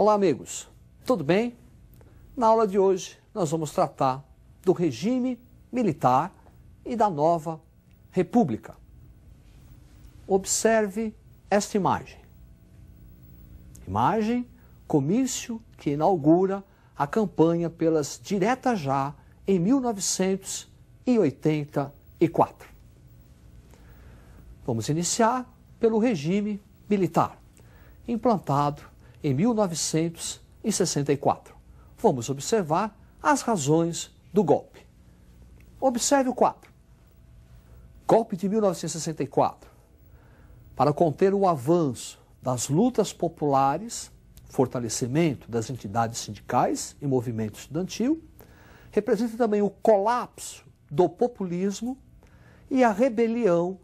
Olá, amigos. Tudo bem? Na aula de hoje, nós vamos tratar do regime militar e da nova república. Observe esta imagem. Imagem, comício que inaugura a campanha pelas diretas já em 1984. Vamos iniciar pelo regime militar, implantado em 1964. Vamos observar as razões do golpe. Observe o quadro. Golpe de 1964. Para conter o avanço das lutas populares, fortalecimento das entidades sindicais e movimento estudantil, representa também o colapso do populismo e a rebelião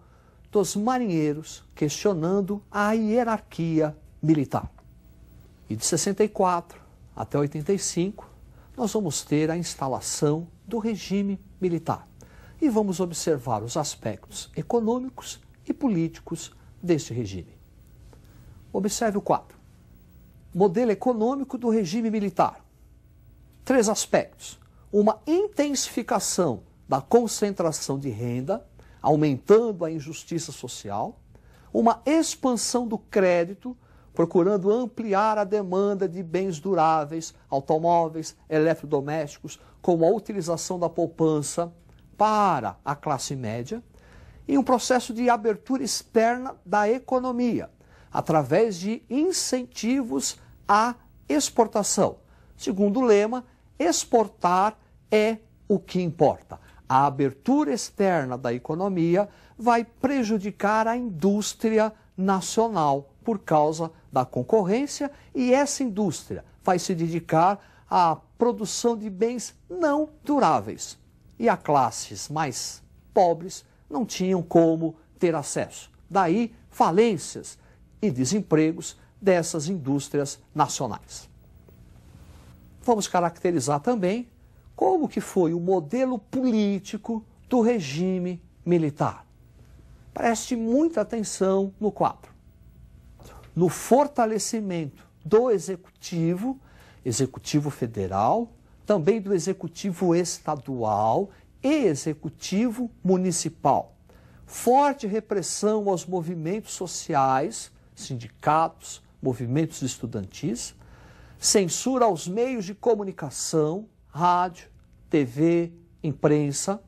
dos marinheiros questionando a hierarquia militar. E de 64 até 85, nós vamos ter a instalação do regime militar e vamos observar os aspectos econômicos e políticos deste regime. Observe o quadro. Modelo econômico do regime militar. 3 aspectos. Uma intensificação da concentração de renda, aumentando a injustiça social. Uma expansão do crédito, procurando ampliar a demanda de bens duráveis, automóveis, eletrodomésticos, com a utilização da poupança para a classe média, e um processo de abertura externa da economia, através de incentivos à exportação. Segundo o lema, exportar é o que importa. A abertura externa da economia vai prejudicar a indústria nacional por causa da concorrência, e essa indústria vai se dedicar à produção de bens não duráveis. E as classes mais pobres não tinham como ter acesso. Daí, falências e desempregos dessas indústrias nacionais. Vamos caracterizar também como que foi o modelo político do regime militar. Preste muita atenção no quadro. No fortalecimento do executivo federal, também do executivo estadual e executivo municipal. Forte repressão aos movimentos sociais, sindicatos, movimentos estudantis, censura aos meios de comunicação, rádio, TV, imprensa,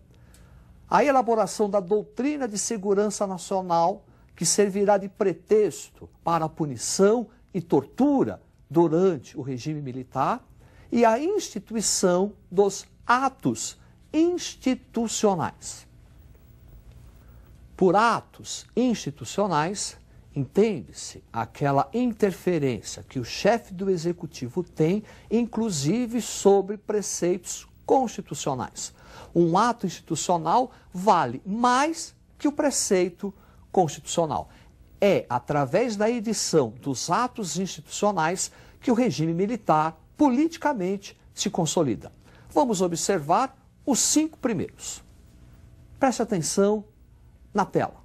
a elaboração da doutrina de segurança nacional, que servirá de pretexto para a punição e tortura durante o regime militar, e a instituição dos atos institucionais. Por atos institucionais, entende-se aquela interferência que o chefe do executivo tem, inclusive sobre preceitos constitucionais. Um ato institucional vale mais que o preceito constitucional. É através da edição dos atos institucionais que o regime militar politicamente se consolida. Vamos observar os 5 primeiros. Preste atenção na tela.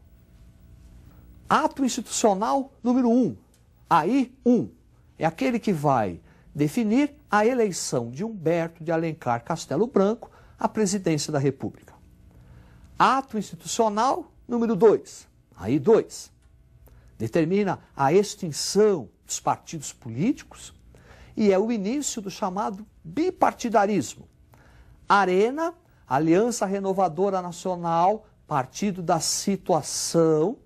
Ato institucional número 1. Aí, 1 é aquele que vai definir a eleição de Humberto de Alencar Castelo Branco à presidência da República. Ato institucional número 2. Aí, 2. Determina a extinção dos partidos políticos e é o início do chamado bipartidarismo. Arena, Aliança Renovadora Nacional, Partido da Situação,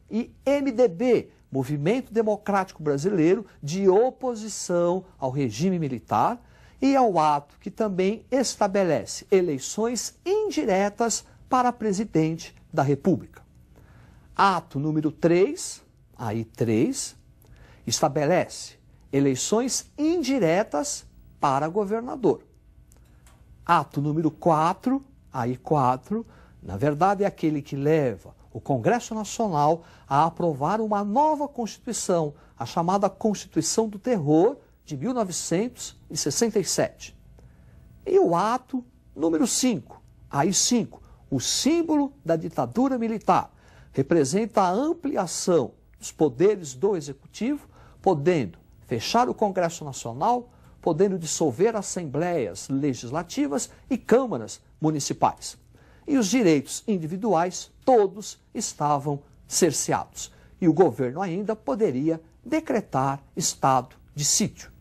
e MDB, Movimento Democrático Brasileiro, de oposição ao regime militar, e ao ato que também estabelece eleições indiretas para presidente da República. Ato número 3, aí 3, estabelece eleições indiretas para governador. Ato número 4, aí 4, na verdade é aquele que leva o Congresso Nacional a aprovar uma nova Constituição, a chamada Constituição do Terror de 1967. E o ato número 5, aí 5, o símbolo da ditadura militar, representa a ampliação dos poderes do Executivo, podendo fechar o Congresso Nacional, podendo dissolver assembleias legislativas e câmaras municipais. E os direitos individuais, todos estavam cerceados. E o governo ainda poderia decretar estado de sítio.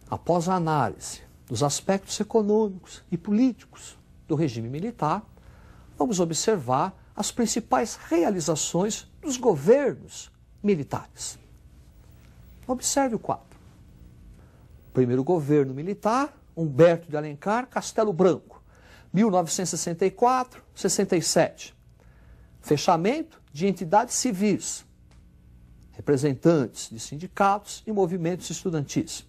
Após a análise dos aspectos econômicos e políticos do regime militar, vamos observar as principais realizações dos governos militares. Observe o quadro. Primeiro governo militar, Humberto de Alencar, Castelo Branco, 1964-67. Fechamento de entidades civis, representantes de sindicatos e movimentos estudantis.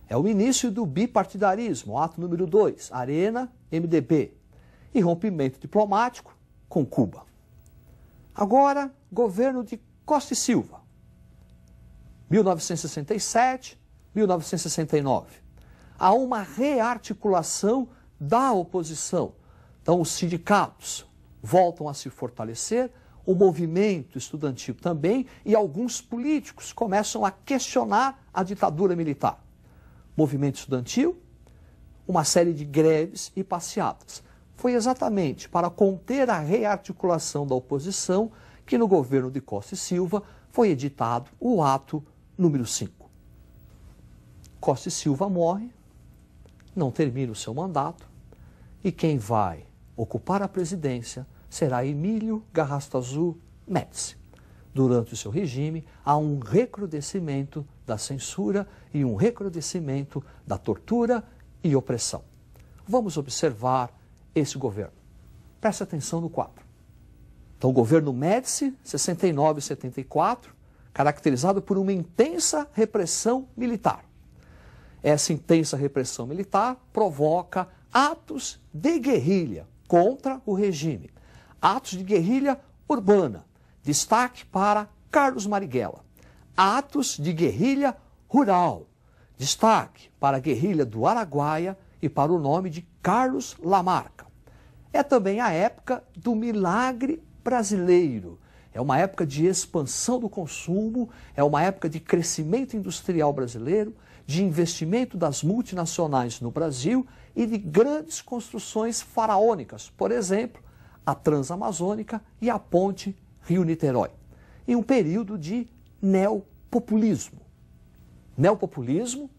É o início do bipartidarismo, ato número 2, Arena, MDB, e rompimento diplomático com Cuba. Agora, governo de Costa e Silva, 1967-1969. Há uma rearticulação da oposição. Então, os sindicatos voltam a se fortalecer, o movimento estudantil também, e alguns políticos começam a questionar a ditadura militar. Movimento estudantil, uma série de greves e passeatas. Foi exatamente para conter a rearticulação da oposição que no governo de Costa e Silva foi editado o ato número 5. Costa e Silva morre, não termina o seu mandato, e quem vai ocupar a presidência será Emílio Garrastazu Médici. Durante o seu regime, há um recrudescimento da censura e um recrudescimento da tortura e opressão. Vamos observar esse governo. Preste atenção no quadro. Então, o governo Médici, 69 e 74, caracterizado por uma intensa repressão militar. Essa intensa repressão militar provoca atos de guerrilha contra o regime. Atos de guerrilha urbana. Destaque para Carlos Marighella. Atos de guerrilha rural. Destaque para a guerrilha do Araguaia e para o nome de Carlos Lamarca. É também a época do milagre brasileiro. É uma época de expansão do consumo, é uma época de crescimento industrial brasileiro, de investimento das multinacionais no Brasil e de grandes construções faraônicas, por exemplo, a Transamazônica e a Ponte Rio-Niterói. Em um período de neopopulismo. Neopopulismo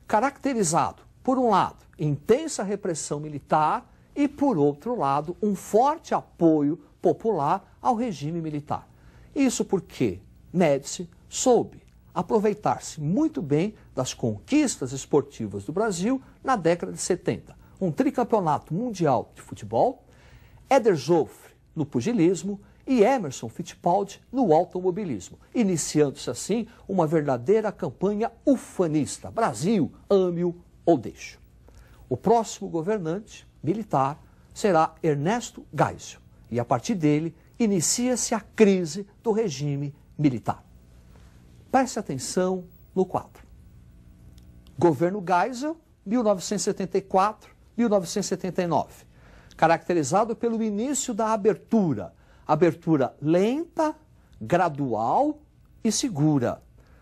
caracterizado, por um lado, intensa repressão militar e, por outro lado, um forte apoio popular ao regime militar. Isso porque Médici soube aproveitar-se muito bem das conquistas esportivas do Brasil na década de 70. Um tricampeonato mundial de futebol, Éder Joffre no pugilismo e Emerson Fittipaldi no automobilismo, iniciando-se assim uma verdadeira campanha ufanista. Brasil, ame-o ou deixe-o. O próximo governante militar será Ernesto Geisel, e a partir dele inicia-se a crise do regime militar. Preste atenção no quadro. Governo Geisel, 1974-1979, caracterizado pelo início da abertura lenta, gradual e segura.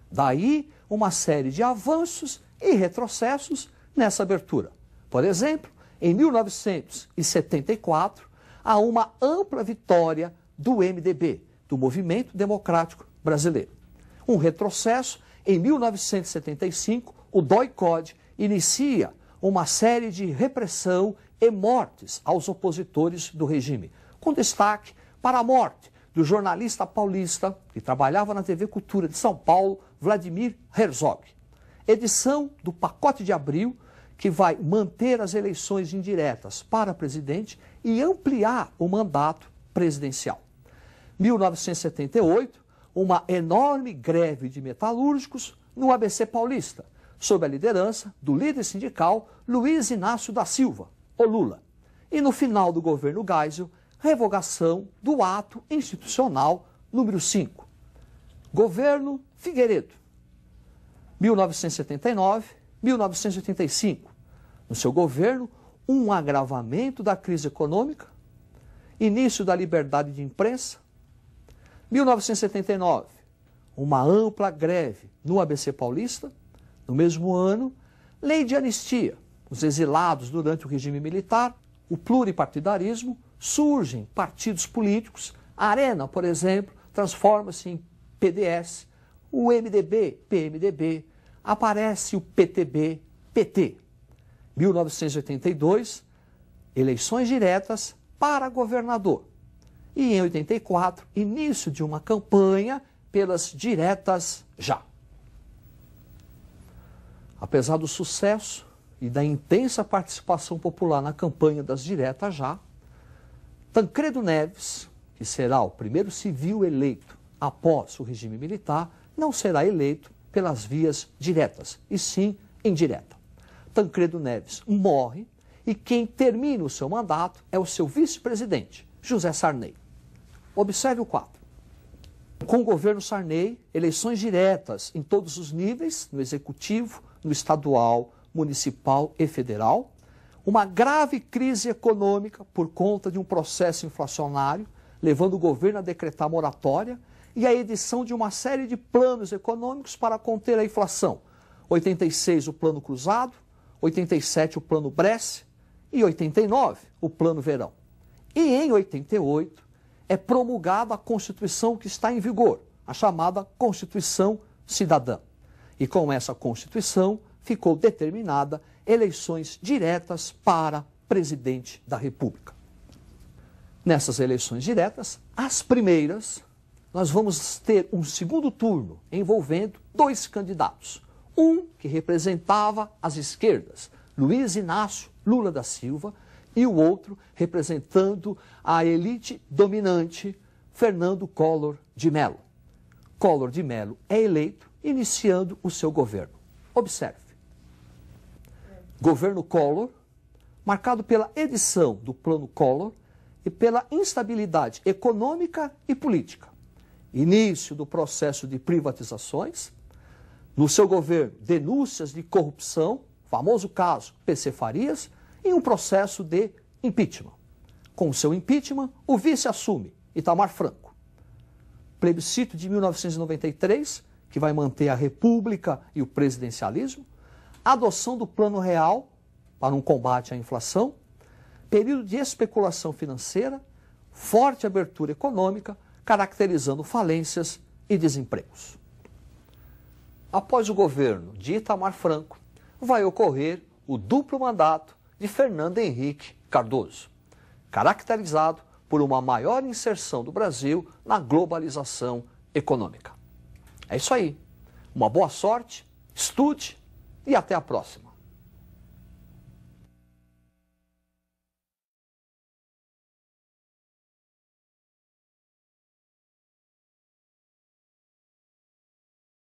Daí uma série de avanços e retrocessos nessa abertura. Por exemplo, em 1974, há uma ampla vitória do MDB, do Movimento Democrático Brasileiro. Um retrocesso, em 1975, o DOI-CODE inicia uma série de repressão e mortes aos opositores do regime, com destaque para a morte do jornalista paulista que trabalhava na TV Cultura de São Paulo, Vladimir Herzog. Edição do Pacote de Abril, que vai manter as eleições indiretas para presidente e ampliar o mandato presidencial. 1978, uma enorme greve de metalúrgicos no ABC Paulista, sob a liderança do líder sindical Luiz Inácio da Silva, o Lula. E no final do governo Geisel, revogação do ato institucional número 5. Governo Figueiredo, 1979-1985. No seu governo, um agravamento da crise econômica, início da liberdade de imprensa. 1979, uma ampla greve no ABC Paulista. No mesmo ano, lei de anistia. Os exilados durante o regime militar, o pluripartidarismo, surgem partidos políticos. A Arena, por exemplo, transforma-se em PDS. O MDB, PMDB. Aparece o PTB, PT. 1982, eleições diretas para governador. E em 84, início de uma campanha pelas diretas já. Apesar do sucesso e da intensa participação popular na campanha das diretas já, Tancredo Neves, que será o primeiro civil eleito após o regime militar, não será eleito pelas vias diretas, e sim indireta. Tancredo Neves morre e quem termina o seu mandato é o seu vice-presidente, José Sarney. Observe o quadro. Com o governo Sarney, eleições diretas em todos os níveis, no executivo, no estadual, municipal e federal, uma grave crise econômica por conta de um processo inflacionário, levando o governo a decretar moratória, e a edição de uma série de planos econômicos para conter a inflação. 86, o Plano Cruzado, 87, o Plano Bresce e 89, o Plano Verão. E em 88, é promulgada a Constituição que está em vigor, a chamada Constituição Cidadã. E com essa Constituição ficou determinada eleições diretas para presidente da República. Nessas eleições diretas, as primeiras, nós vamos ter um segundo turno envolvendo dois candidatos. Um que representava as esquerdas, Luiz Inácio Lula da Silva, e o outro representando a elite dominante, Fernando Collor de Mello. Collor de Mello é eleito, iniciando o seu governo. Observe. Governo Collor, marcado pela edição do Plano Collor e pela instabilidade econômica e política. Início do processo de privatizações. No seu governo, denúncias de corrupção, famoso caso PC Farias, e um processo de impeachment. Com o seu impeachment, o vice assume, Itamar Franco. Plebiscito de 1993, que vai manter a república e o presidencialismo. Adoção do Plano Real para um combate à inflação. Período de especulação financeira, forte abertura econômica, caracterizando falências e desempregos. Após o governo de Itamar Franco, vai ocorrer o duplo mandato de Fernando Henrique Cardoso, caracterizado por uma maior inserção do Brasil na globalização econômica. É isso aí. Uma boa sorte, estude e até a próxima.